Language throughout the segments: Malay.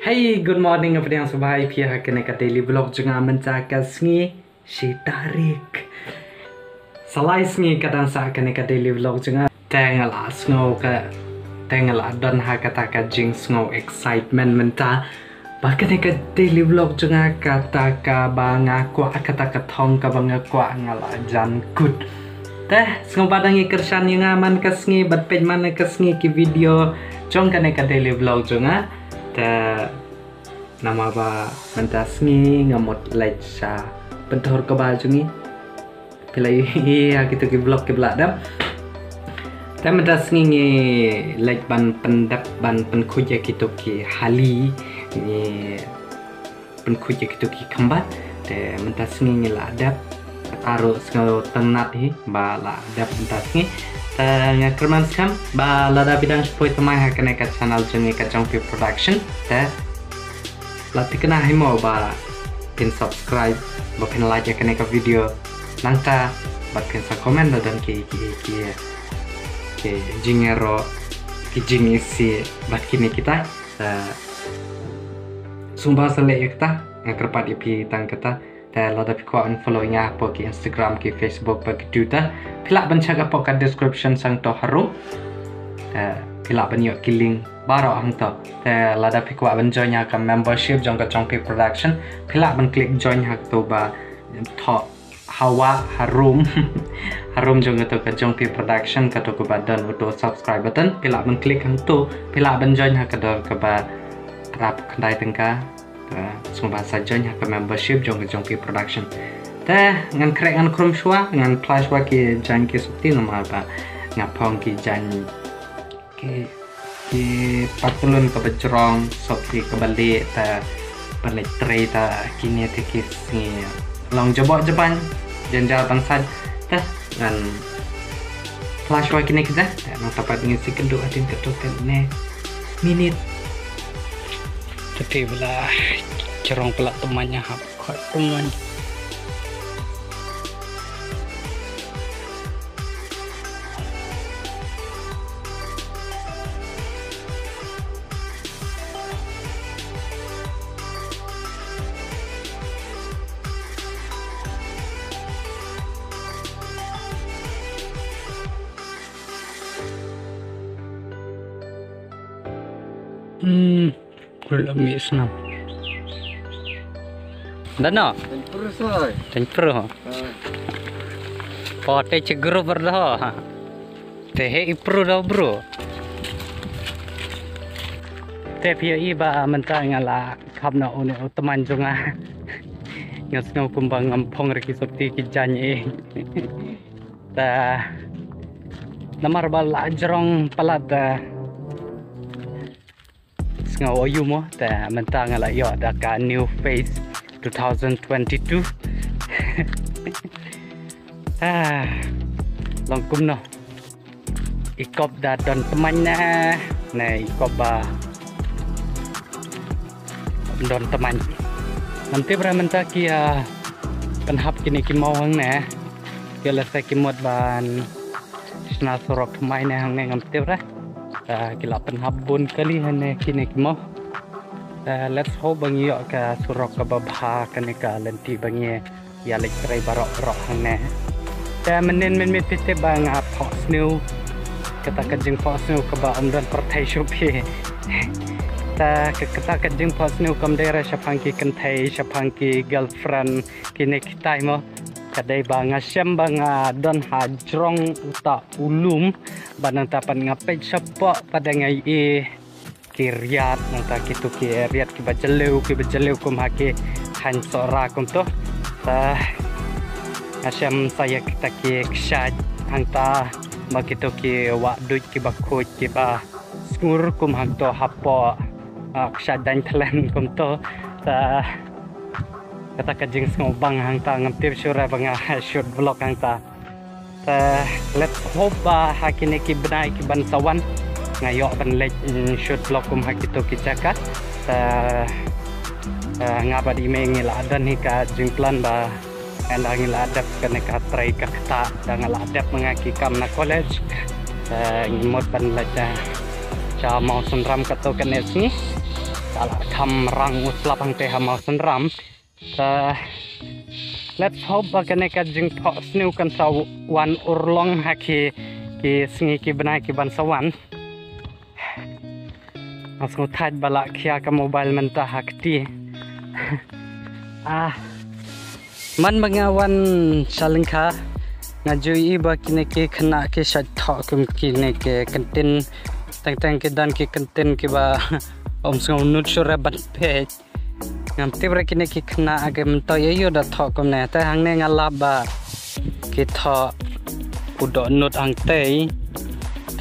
Hey, good morning apa yang subai pihak kena ke daily vlog juga mencakai sengi si tarik. Salai sengi kadang sa kena ke daily vlog juga tengah sengo ke tengah dan kata ke jing sengo excitement menta. Bahkan ke daily vlog juga kata ke banga kuat kata ke thong ke banga kuat ngala jan good. Teh sengo padang ikersan yang aman ke sengi batpej mana ke sengi ki video jong kena ke daily vlog juga. Nama ba mentasngi ngamut leca bentor ke baju ni pilai ya gitu ke blog ke belakang tapi mentasngi ni lec ban pendap ban penkuja gitu ki hali ni penkuja gitu ki kembat te mentasngi ni lah adap taruh segala tenat hi ba lah adap mentasngi nga kerman skam ba lada bidang sepoi temai hakane ka channel jengi ka Jongpi Production te latih kena himo ba pin subscribe ba pin like kane ka video nangka ba pin sa komen dan ki jingero ki jingisi bat kini kita sumba sele kita nga kerpat ipi tang kita te lada pi ko unfollow nya po ki Instagram ki Facebook ba ki Twitter pilak bencaga po ka description sang to harum pilak banyak ki link baro ang to te lada pi ko benjoin nya ka membership jong ka Jongpi Production pilak ben klik join hak to ba to hawa harum harum jong to ka Jongpi Production ka to ko ba dan auto subscribe button pilak ben klik hang to pilak ben join hak ka ba rap kendai tengka semua bahasa join hak ka membership jong ka Jongpi Production ngan krek ngan krum shwa ngan plus wa ki jan ki sukti nama apa ngapong ki jan ki patulun ke becerong sokti ke balik ta balik tray ta kini tikis ni long jebok jepan janjal bangsat ta ngan plus wa kini kita nang tapat ngisi kedua adin ketukan ne minit tapi belah cerong pelak temannya hap kok teman kulit amis nam. Dana? Tempur. Pote ceguru berdah. Teh ipru dah bro. Teh pia iba mentang ngala kapna one teman jonga. Ngas ngau kumbang ngampong reki sopti kijanye. Ta namar bal ajrong palada. Ngau ayu mo ta mentang ngala yo da ka new face 2022 longkum no ikop da don teman na ikop ba don teman nanti beramenta kia penhap kini ki mau hang na kia lesa ki mod ban sna sorok mai na hang ngam tebra kila penhap bun kali hane kini ki mau let's hope bangi yo ka surok ka babha kane ka lenti bangi ya lek trai barok hang na ta menen men pite bang a phok snu kata ka jing phok snu ka ba amdan parthai shopi ta kata ka jing phok snu kam dera shapang ki kanthai shapang ki girlfriend kine kitai mo kadai bang asyam bang don hajrong uta ulum banang tapan ngapej sapok pada ngai kiriat nang tak itu kiriat ki bajeleu kum hake han sora kum to ta asyam saya kita ki ksad hangta begitu ki wa duit ki bakut ki ba skur kum hang to hapo ksad dan klan kum to ta kata kajing semua bang hangta ngaptip syura bang shoot vlog hangta ta let's hope hakine ki benai ki bansawan ngayok ban lek shoot vlog kum hakito kicaka ngabad ime ngila adan hika jingplan ba anda ngila adap kene ka try ka kata ngila adap mengaki kam na college ngimot ban laja cha mau sunram kato kene sni Alakam rang uslap hang teh mau senram. Let's hope bagane ka jing pho snu kan sa wan urlong haki ki singi ki benai ki ban sawan. Masuk taj balak kia ka mobile mentah hakti. Man mengawan salingka ngajui iba kini ki kena ki shat thok kum kini ki kantin tang ki dan ki kantin ki ba om sngau nut sura ban pe ngam tibra kini ki kena age mento yo da thok kum ne ta hang ne ngalab ba ki thok udo nut ang tei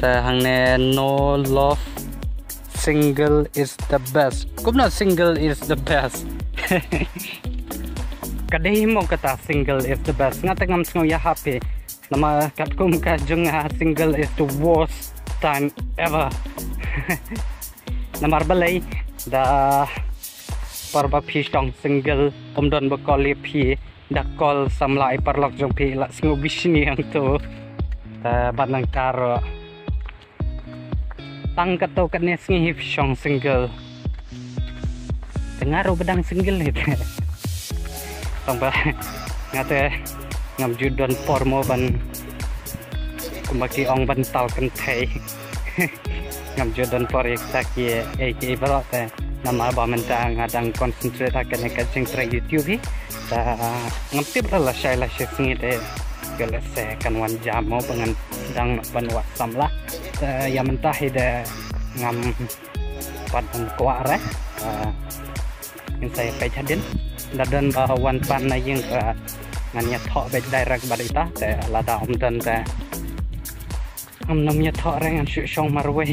ta hang ne no love single is the best kum na single is the best kadai mo kata single is the best ngata ngam sngau ya happy nama kat kum ka jung single is the worst time ever namar balai da parba pistong single omdon bakoli pi da call samlai parlok jong pi la sngau bisni ang tu ta banang taro tang kato katne sngi hip single tengaro bedang single itu tong ba ngate ngam judon pormo ban kumaki ong ban tal kan thai ngam judon por ekaki eki barate nama ba menta ngadang concentrate akan ka jing tra youtube hi ta ngam tip la shai la singi de gele se kan wan jamo bangan dang ban wa samla ya menta hi de ngam pan kwa re in saya pe jadin dan wan pan na yang nganya thọ be direct badita te la da om dan te am nam nya thọ rang an shu shong marwe